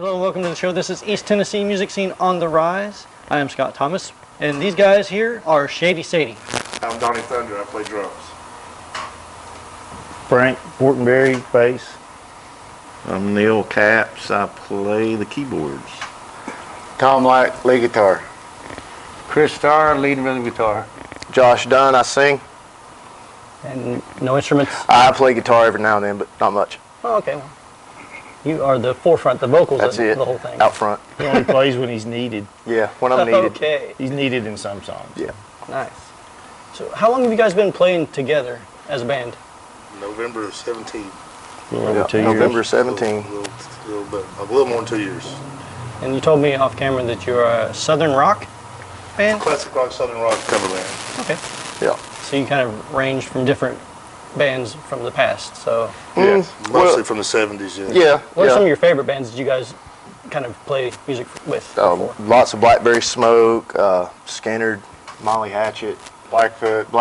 Hello and welcome to the show. This is East Tennessee Music Scene on the Rise. I am Scott Thomas, and these guys here are Shady Sadie. I'm Donnie Thunder. I play drums. Frank Fortenberry, bass. I'm Neil Capps. I play the keyboards. Tom Light, lead guitar. Chris Starr, lead rhythm guitar. Josh Dunn, I sing. And no instruments? I play guitar every now and then, but not much. Oh, okay. Well, you are the forefront, the vocals That's of it. the whole thing. Out front. He only plays when he's needed. Yeah, when I'm needed. Okay. He's needed in some songs. Yeah. Nice. So how long have you guys been playing together as a band? November of 17. A little over 2 years. November 17. A little more than 2 years. And you told me off camera that you're a Southern rock band? Classic rock, Southern rock cover band. Okay. Yeah. So you kind of range from different bands from the past. So Yes, mostly from the 70s. Yeah. what are some of your favorite bands that you guys kind of play music with? before? Lots of Blackberry Smoke, Skinner, Molly Hatchet, Blackfoot,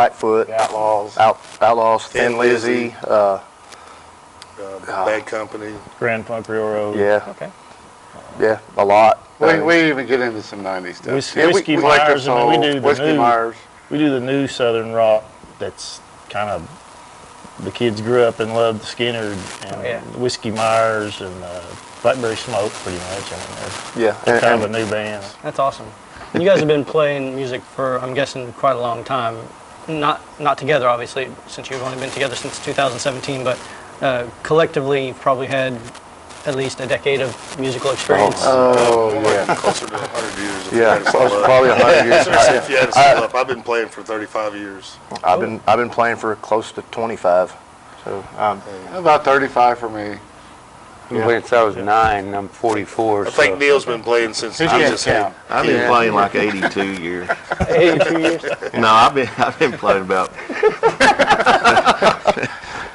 Outlaws, Thin Lizzy. Bad Company. Grand Funk Railroad. Yeah. Okay. Yeah, a lot. We even get into some 90s stuff. Whiskey we like Myers. the I mean, we soul, do the Whiskey new. Myers. We do the new Southern rock. That's kind of the kids grew up and loved Skinner and Whiskey Myers and Blackberry Smoke, pretty much. I mean, Yeah. they're kind of a new band. That's awesome. And you guys have been playing music for, I'm guessing, quite a long time. Not together, obviously, since you've only been together since 2017, but collectively you've probably had at least a decade of musical experience. Oh, yeah. Closer to 100 years. If Yeah, you had to sum up. probably 100 years. If you had to sum up, I've been playing for 35 years. I've been playing for close to 25. So About 35 for me. I've been playing since I was 9, and I'm 44. I think Neil's been playing since he was a kid. I've been playing like 82 years. 82 years. No, I've been playing about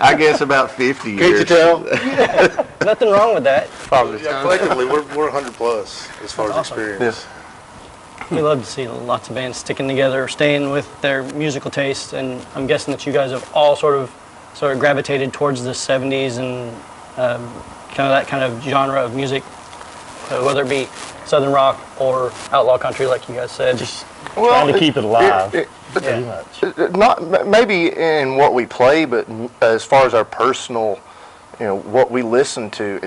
I guess about 50 years. Can't you tell? Nothing wrong with that. Yeah, collectively, we're 100 plus as far as Awesome. experience. We love to see lots of bands sticking together, staying with their musical tastes, and I'm guessing that you guys have all sort of gravitated towards the 70s and kind of that kind of genre of music, whether it be Southern rock or outlaw country, like you guys said. Just trying to keep it alive. Pretty much. not maybe in what we play, but as far as our personal, what we listen to,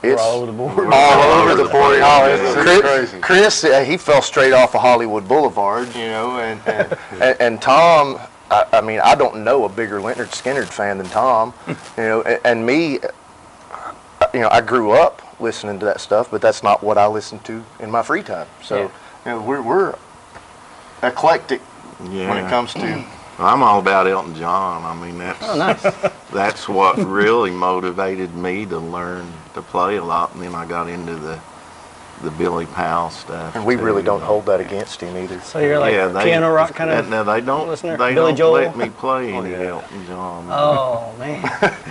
it's all over the board. All over the board. Oh, it's crazy. Chris, he fell straight off of Hollywood Boulevard, and Tom. I mean, I don't know a bigger Leonard Skinner fan than Tom, and me. I grew up listening to that stuff, but that's not what I listen to in my free time. So, we're eclectic when it comes to. I'm all about Elton John. I mean, Nice. that's what really motivated me to learn to play a lot, and then I got into the Billy Powell stuff. And we too. really don't hold that against him either. So you're like piano rock kind of No, they don't. listener? They Billy don't Joel? let me play any Elton John. Oh, man.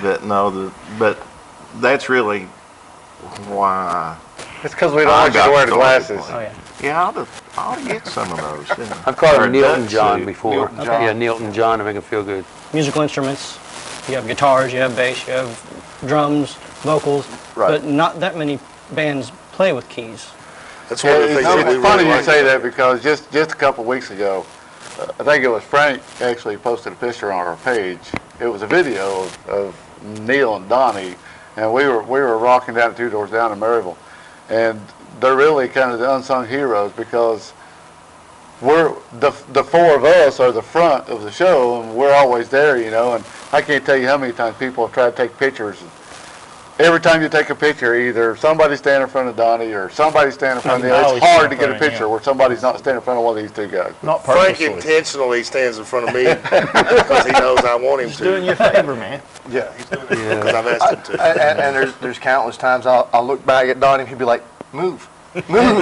But no, but that's really why. It's because we don't want you to wear the glasses. Oh, yeah. Yeah, I'll get some of those. I've called Or him Nilton Dutch John soup. before. Nilton John. Yeah, Nilton John to make him feel good. Musical instruments. You have guitars, you have bass, you have drums, vocals, Right. but not that many bands play with keys. That's one of the things that we It's funny really you like. say that because just a couple weeks ago, I think it was Frank actually posted a picture on our page. It was a video of Neil and Donnie, and we were rocking down 2 doors down in Maryville, and they're really kind of the unsung heroes because we're the 4 of us are the front of the show, and we're always there, and I can't tell you how many times people have tried to take pictures. Every time you take a picture, either somebody's standing in front of Donnie or somebody's standing in front of Neil. It's hard to get a picture where somebody's not standing in front of one of these 2 guys. Not Frank purposely. intentionally stands in front of me because he knows I want him He's to. doing you a favor, man. Yeah, he's doing it because I've asked him to. And there's countless times I'll look back at Donnie and he'll be like, move. Well,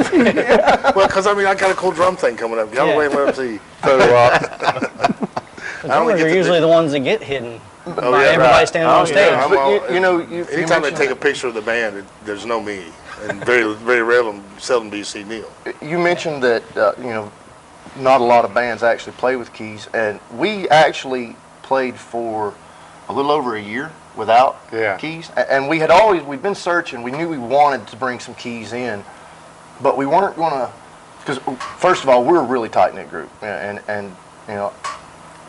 because I got a cool drum thing coming up. Y'all wait and let him see. The drummers are usually the ones that get hidden by yeah, everybody right. standing on stage. I'm all- You Anytime they mentioned- take a picture of the band, there's no me, and very seldom do you see Neil. You mentioned that not a lot of bands actually play with keys, and we actually played for a little over a year without Yeah. keys. And we'd been searching. We knew we wanted to bring some keys in, but we weren't going to, because first of all, we're a really tight-knit group. And you know,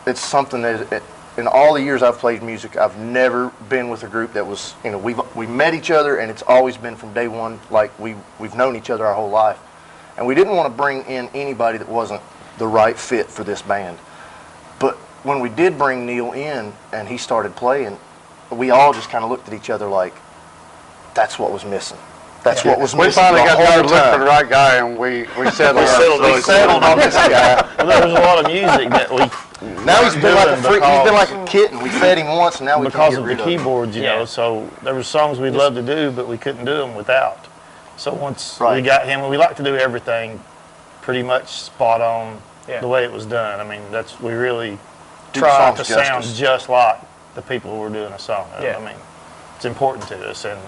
it's something that, in all the years I've played music, I've never been with a group that was, you know, we met each other, and it's always been from day one, like we've known each other our whole life. And we didn't want to bring in anybody that wasn't the right fit for this band. But when we did bring Neil in and he started playing, we all just kind of looked at each other like, that's what was missing. That's what was We missing. finally got the down whole to look for time. the right guy, and we settled. We settled on this guy. Well, there was a lot of music that we Now he's been like a freak. He's been because- like a kitten. We fed him once, and now we can't because get of the rid of him. keyboards, you know. So there were songs we'd love to do, but we couldn't do them without. So once we Right. got him, we like to do everything pretty much spot on Yeah. the way it was done. I mean, we really Do the try to songs sound justice. just like the people who were doing a song. Yeah. I mean, it's important to us, and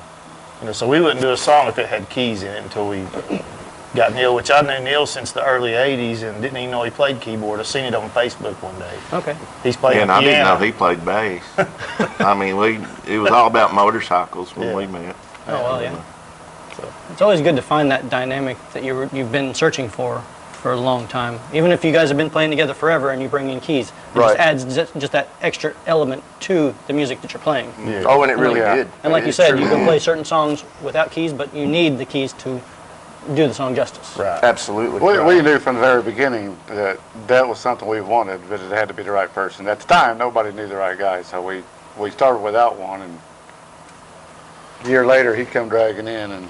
you know, so we wouldn't do a song if it had keys in it until we got Neil, which I knew Neil since the early '80s and didn't even know he played keyboard. I seen it on Facebook one day. Okay. He's playing And I didn't piano. know he played bass. I mean, it was all about motorcycles when Yeah. we met. Oh, well, yeah. It's always good to find that dynamic that you've been searching for a long time. Even if you guys have been playing together forever and you bring in keys, it Right. just adds just that extra element to the music that you're playing. Yeah. Oh, and it really Yeah. did. And like It you said, truly you can did. play certain songs without keys, but you need the keys to do the song justice. Right. Absolutely. We knew from the very beginning that that was something we wanted, but it had to be the right person. At the time, nobody knew the right guy, so we started without one, and a year later, he come dragging in,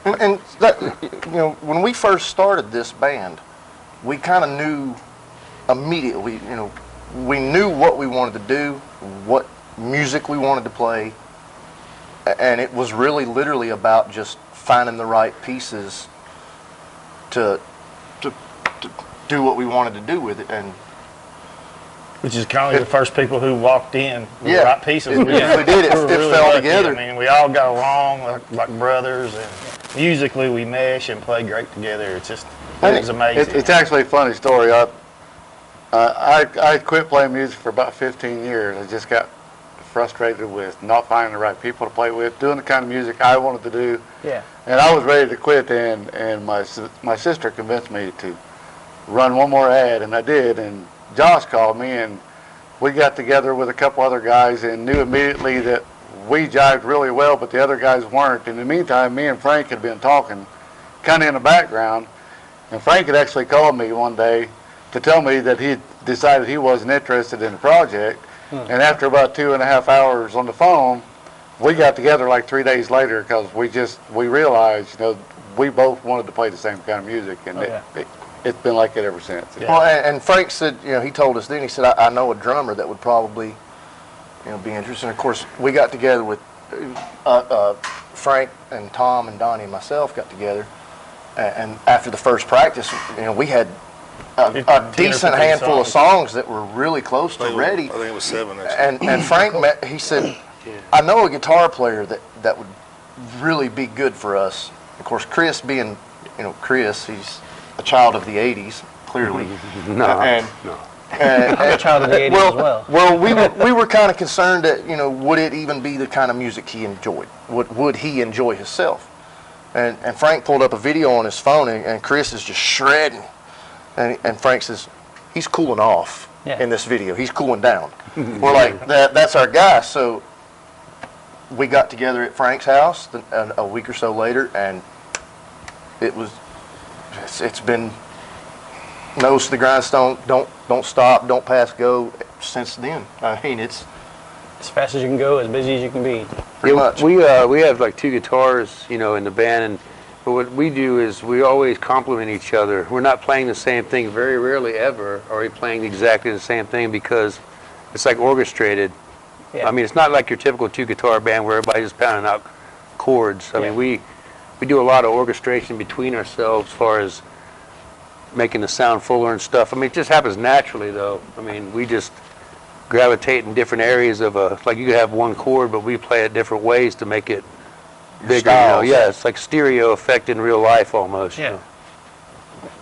And that, you know, when we first started this band, we kind of knew immediately, you know, we knew what we wanted to do, what music we wanted to play, and it was really literally about just finding the right pieces to do what we wanted to do with it. And Which is kind of the first people who walked in with Yeah. the right pieces. It really did. It We were fell lucky. together. I mean, we all got along like brothers, and musically we mesh and play great together. It's just, it was amazing. it's actually a funny story. I quit playing music for about 15 years. I just got frustrated with not finding the right people to play with, doing the kind of music I wanted to do. Yeah. And I was ready to quit, and my sister convinced me to run one more ad, and I did. And Josh called me, and we got together with a couple other guys and knew immediately that we jived really well, but the other guys weren't. In the meantime, me and Frank had been talking kind of in the background, and Frank had actually called me one day to tell me that he decided he wasn't interested in the project. And after about 2.5 hours on the phone, we got together like 3 days later because we realized, you know, we both wanted to play the same kind of music, and it's been like it ever since. Yeah. well, and Frank said, you know, he told us then, he said, I know a drummer that would probably, you know, be interested. And of course, we got together with Frank and Tom and Donnie and myself got together, and after the first practice, you know, we had a 10 or decent 15 handful of songs. songs that were really close to ready. I think it was 7, actually. And Frank he said, I know a guitar player that would really be good for us. Of course, Chris being, you know, Chris, he's a child of the 80s, clearly. No, And, no. I'm a child of the 80s as well. Well, we were kind of concerned that, you know, would it even be the kind of music he enjoyed? Would he enjoy himself? And Frank pulled up a video on his phone, and Chris is just shredding. And Frank says, he's cooling off in this video. He's cooling down. We're like, that's our guy. So we got together at Frank's house a week or so later, and it's been nose to the grindstone, don't stop, don't pass go since then. I mean, it's As fast as you can go, as busy as you can be. pretty much. We have like 2 guitars, you know, in the band, but what we do is we always complement each other. We're not playing the same thing. Very rarely ever are we playing exactly the same thing because it's like orchestrated. Yeah. I mean, it's not like your typical 2-guitar band where everybody's just pounding out chords. I mean, we do a lot of orchestration between ourselves as far as making the sound fuller and stuff. I mean, it just happens naturally, though. I mean, we just gravitate in different areas of like you could have one chord, but we play it different ways to make it bigger. You know? styles. Yeah, it's like stereo effect in real life almost. you Yeah. know.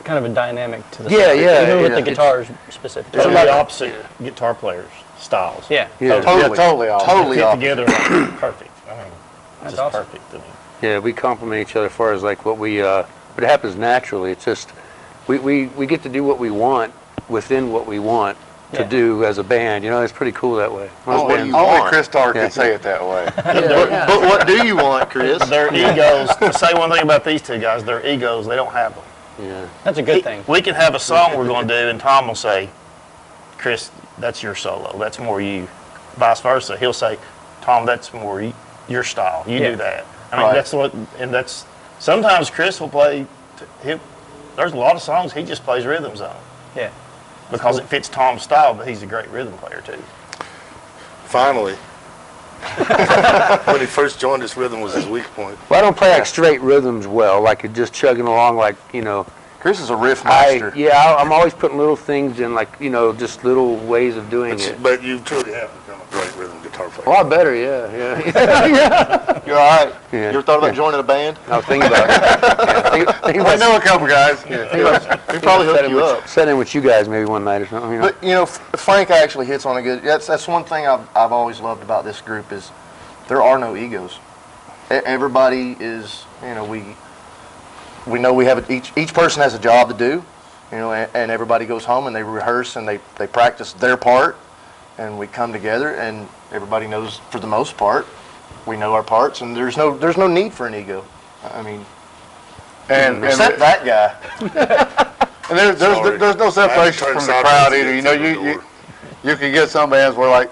Kind of a dynamic to the Yeah, sound. yeah, Even with yeah. the guitars specifically. They're the opposite guitar players. styles. Yeah. Yeah. Totally off. Totally Fit off. together like perfect. I mean, That's just awesome. perfect. I mean, Yeah, we complement each other as far as like what we, but it happens naturally. It's just, we get to do what we want within what we want to Yeah. do as a band. You know, it's pretty cool that way. Most what do bands- you Only want? Chris Starr Yeah. could say it that way. But what do you want, Chris? their egos, to say one thing about these two guys, their egos, they don't have them. Yeah. That's a good thing. We can have a song we're going to do, and Tom will say, Chris, that's your solo. That's more you. Vice versa. He'll say, Tom, that's more your style. You Yeah. do that. I mean, Right. that's what, and that's, sometimes Chris will play, there's a lot of songs he just plays rhythms on Yeah. because it fits Tom's style, but he's a great rhythm player too. Finally. When he first joined us, rhythm was his weak point. Well, I don't play like straight rhythms well, like it just chugging along like, you know. Chris is a riff master. I'm always putting little things in, like, you know, just little ways of doing it. But you truly have become a great rhythm guitar A player. lot better, yeah. You're all right. Yeah. You ever thought about joining a band? I was thinking about it. Yeah, think I about know a couple guys. We probably hook you up. Set in with you guys maybe one night or something, you know. But you know, Frank actually hits on a good. That's one thing I've always loved about this group is there are no egos. Everybody is, you know, we know we have each person has a job to do, you know, and everybody goes home and they rehearse and they practice their part, and we come together and everybody knows for the most part we know our parts, and there's no need for an ego. I mean, And except that guy. And there's no separation from the crowd either. You know, you can get some bands where like,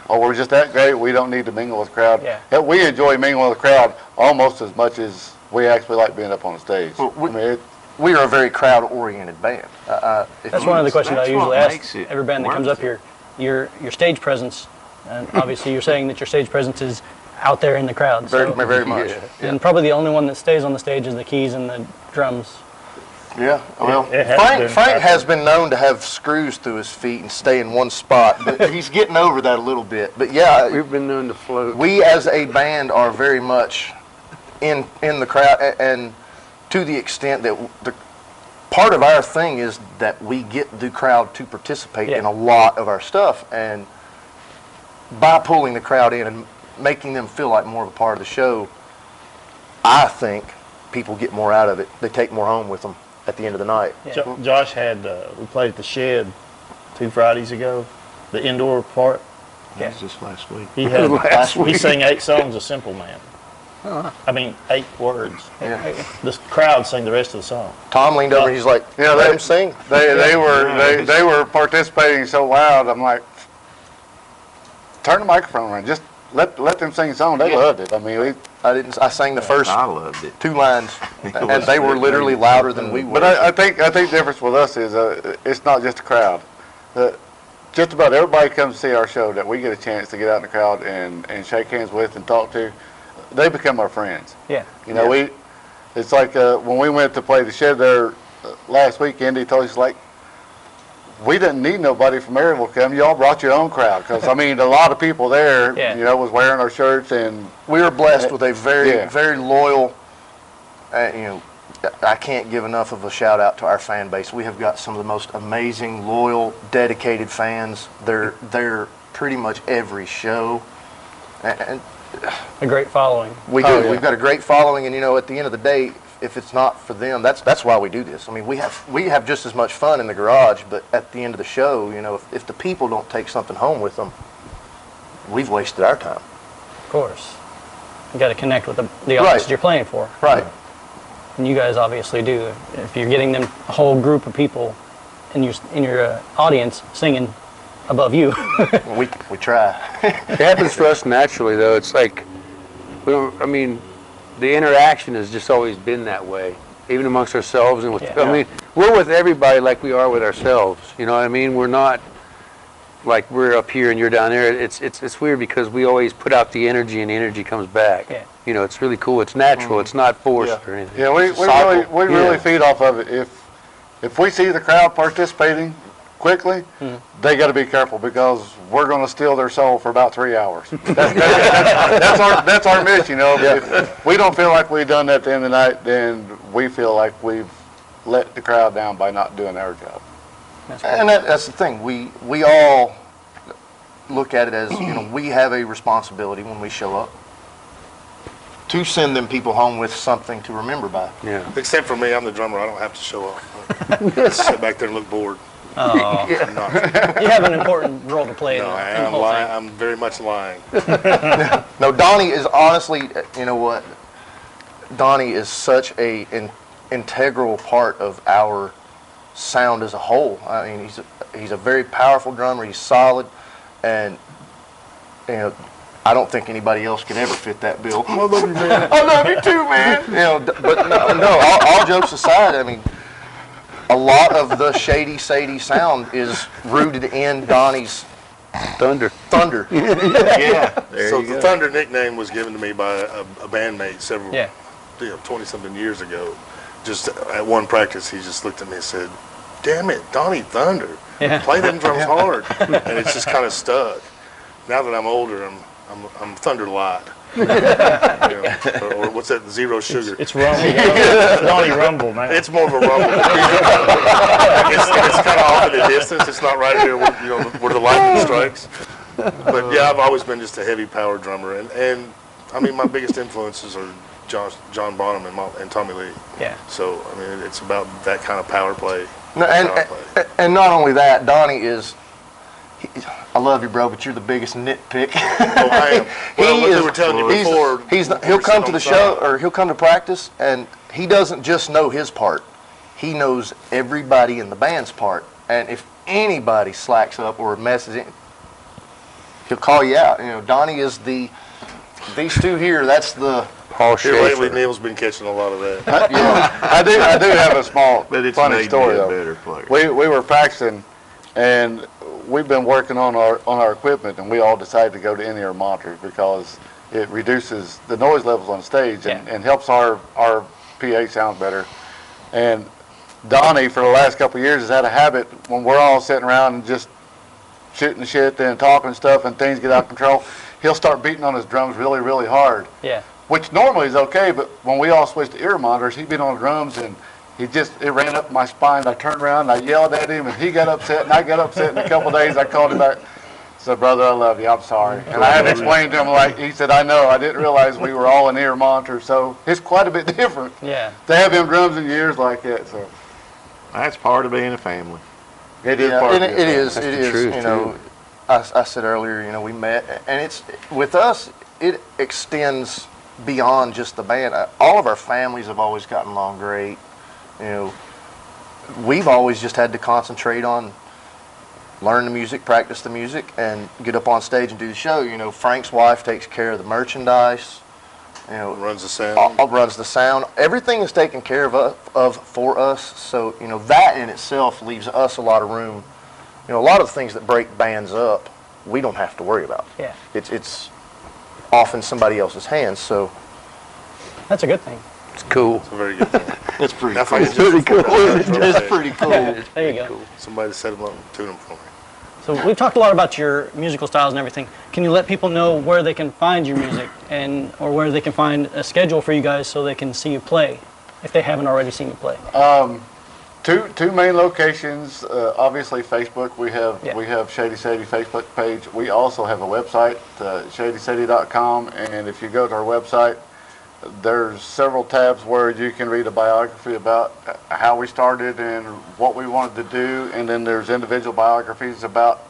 oh, we're just that great, we don't need to mingle with the crowd. Yeah. Hell, we enjoy mingling with the crowd almost as much as we actually like being up on the stage. Well, I mean, We are a very crowd-oriented band. That's one of the questions I That's what usually ask makes it every band that comes worth up here. Your stage presence, and obviously you're saying that your stage presence is out there in the crowd. Very, So, very much. and probably the only one that stays on the stage is the keys and the drums. Yeah, well, It has been Frank has been known to have screws through his feet and stay in one spot, but he's getting over that a little bit. But yeah, We've been known to float. we as a band are very much in the crowd, and to the extent that the part of our thing is that we get the crowd to participate in a lot of our stuff, and by pulling the crowd in and making them feel like more of a part of the show, I think people get more out of it. They take more home with them at the end of the night. Yeah. Josh had, we played at the Shed 2 Fridays ago, the indoor part. That was just last week. He had, Last he week. sang 8 songs of Simple Man. I mean, 8 words. Yeah. The crowd sang the rest of the song. Tom leaned over and he's like, Yeah, let they- him sing. they were participating so loud. I'm like, turn the microphone around. Just let them sing a song. They loved it. I mean, I sang the first I loved it. 2 lines, It and was they were good. literally louder than we were. but I think the difference with us is it's not just the crowd. Just about everybody comes to see our show that we get a chance to get out in the crowd and shake hands with and talk to. They become our friends. Yeah. You know, it's like when we went to play the Shed there last week, Andy told us, like, we didn't need nobody from Maryville to come. Y'all brought your own crowd. Because, I mean, a lot of people there, Yeah. you know, was wearing our shirts. And We were blessed with a very, Yeah. very loyal, you know, I can't give enough of a shout out to our fan base. We have got some of the most amazing, loyal, dedicated fans. They're pretty much every show. And A great following. we do. Oh, yeah. We've got a great following, and you know, at the end of the day, if it's not for them, that's why we do this. I mean, we have just as much fun in the garage, but at the end of the show, you know, if the people don't take something home with them, we've wasted our time. Of course. You got to connect with the audience Right. you're playing for. Right. And you guys obviously do. If you're getting them a whole group of people in your audience singing above you. We try. It happens for us naturally, though. It's like, we don't, I mean, the interaction has just always been that way, even amongst ourselves and with, Yeah. I mean, we're with everybody like we are with ourselves. You know what I mean? We're not like we're up here and you're down there. It's weird because we always put out the energy and the energy comes back. Yeah. You know, it's really cool. It's natural. It's not forced Yeah. or anything. yeah, we It's a cycle. really Yeah. feed off of it. If we see the crowd participating quickly, they got to be careful because we're going to steal their soul for about 3 hours. That's our mission, you know. If we don't feel like we've done that at the end of the night, then we feel like we've let the crowd down by not doing our job. That's cool. And that's the thing. We all, look at it as, we have a responsibility when we show up to send them people home with something to remember by. Yeah. Except for me, I'm the drummer. I don't have to show up. Just sit back there and look bored. Oh, I'm not. you have an important role to play in No, the I'm whole lying. thing. I'm very much lying. No, Donnie is honestly, you know what? Donnie is such an integral part of our sound as a whole. I mean, he's a very powerful drummer. He's solid, and I don't think anybody else can ever fit that bill. I love you, man. I love you too, man. But no, all jokes aside, I mean, a lot of the Shady Sadie sound is rooted in Donnie's Thunder. Yeah. So the Thunder nickname was given to me by a bandmate several, Yeah. 20-something years ago. Just at one practice, he just looked at me and said, "Damn it, Donnie Thunder. Yeah. Play them drums hard." And it's just kind of stuck. Now that I'm older, I'm Thunder Light. Or what's that? Zero sugar. It's Rumble. It's Donnie Rumble, man. It's more of a rumble. It's kind of off in the distance. It's not right here where the lightning strikes. But yeah, I've always been just a heavy power drummer, and I mean my biggest influences are John Bonham and Tommy Lee. Yeah. So I mean it's about that kind of power play. No, and not only that, Donnie is. I love you, bro, but you're the biggest nitpick. Oh, I am. Well, what they were telling you before. He'll come to the show, or he'll come to practice, and he doesn't just know his part. He knows everybody in the band's part. And if anybody slacks up or messes it, he'll call you out. Donnie is these two here. That's the. Paul Here lately, Schaefer. Neil's been catching a lot of that. I do have a small But it's funny made story me a though. better player. We were practicing, and we've been working on our equipment, and we all decided to go to in-ear monitors because it reduces the noise levels on stage and helps our PA sound better. And Donnie, for the last couple of years, has had a habit when we're all sitting around and just shooting the shit and talking stuff and things get out of control, he'll start beating on his drums really, really hard. Yeah. Which normally is okay, but when we all switched to ear monitors, he'd been on the drums and it ran up my spine. I turned around and I yelled at him and he got upset and I got upset. In a couple of days I called him back. Said, "Brother, I love you. I'm sorry." And I had to explain to him, he said, "I know. I didn't realize we were all in ear monitors." So it's quite a bit different Yeah. to have him drums in your ears like that. So That's part of being a family. it is part and of it is. That's It the is. truth, I said earlier, we met, and it's with us. It extends beyond just the band. All of our families have always gotten along great. We've always just had to concentrate on learn the music, practice the music, and get up on stage and do the show. Frank's wife takes care of the merchandise. Runs the sound. Runs the sound. Everything is taken care of for us. So that in itself leaves us a lot of room. A lot of the things that break bands up, we don't have to worry about. Yeah. It's often somebody else's hands. So That's a good thing. It's cool. It's a very good thing. it's pretty Now, if cool. I could just afford to have a drum It's set, pretty cool. There you go. somebody to set them up and tune them for me. So we've talked a lot about your musical styles and everything. Can you let people know where they can find your music or where they can find a schedule for you guys so they can see you play if they haven't already seen you play? Two main locations. Obviously, Facebook. We have Shady Sadie Facebook page. We also have a website, shadysadie.com. And if you go to our website, there's several tabs where you can read a biography about how we started and what we wanted to do. And then there's individual biographies about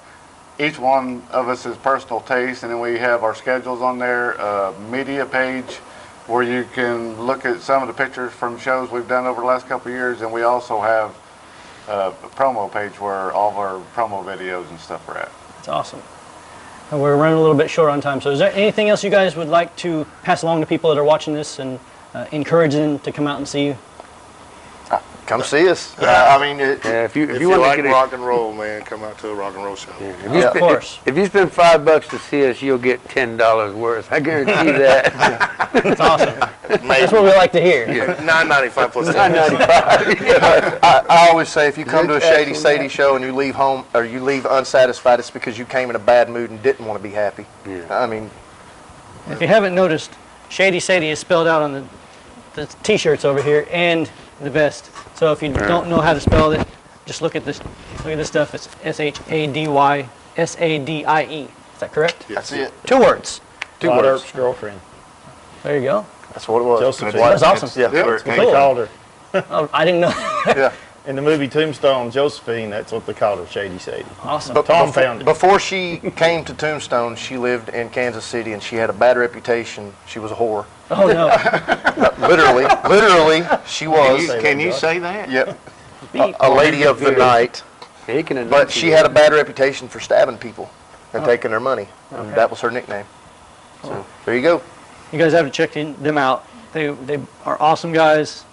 each one of us' personal taste. And then we have our schedules on there, media page, where you can look at some of the pictures from shows we've done over the last couple of years, and we also have a promo page where all of our promo videos and stuff are at. That's awesome. And we're running a little bit short on time, so is there anything else you guys would like to pass along to people that are watching this and encourage them to come out and see you? Come see us. If If you you want like to get rock and roll, man, come out to a rock and roll show. Of course. If you spend $5 to see us, you'll get $10 worth. I guarantee that. That's awesome. That's what we like to hear. $9.95 plus $9.95. I always say if you come to a Shady Sadie show and you leave home or you leave unsatisfied, it's because you came in a bad mood and didn't want to be happy. Yeah. If you haven't noticed, Shady Sadie is spelled out on the T-shirts over here and the vest. So if you don't know how to spell it, just look at this. Look at this stuff. It's SHADY SADIE. Is that correct? That's it. 2 words. 2 Clyde words. Earp's girlfriend. There you go. That's what it was. Josephine. That's awesome. Yeah. Yeah. That's what they called her. Oh, I didn't know. Yeah. In the movie Tombstone, Josephine, that's what they called her, Shady Sadie. Awesome. But Tom found it. Before she came to Tombstone, she lived in Kansas City, and she had a bad reputation. She was a whore. Oh, no. Literally, she was. Can you say that? Yep. A lady of the night. He can But she had a bad reputation for stabbing people and taking their money. And that was her nickname. So there you go. You guys have to check them out. They are awesome guys.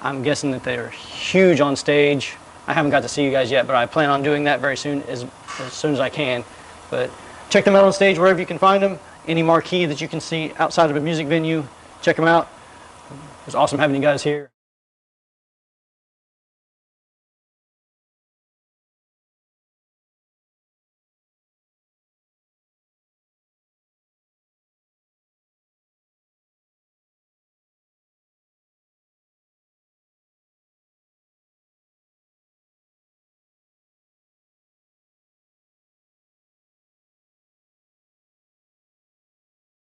I'm guessing that they're huge on stage. I haven't got to see you guys yet, but I plan on doing that very soon, as soon as I can. But check them out on stage wherever you can find them. Any marquee that you can see outside of a music venue, check them out. It was awesome having you guys here.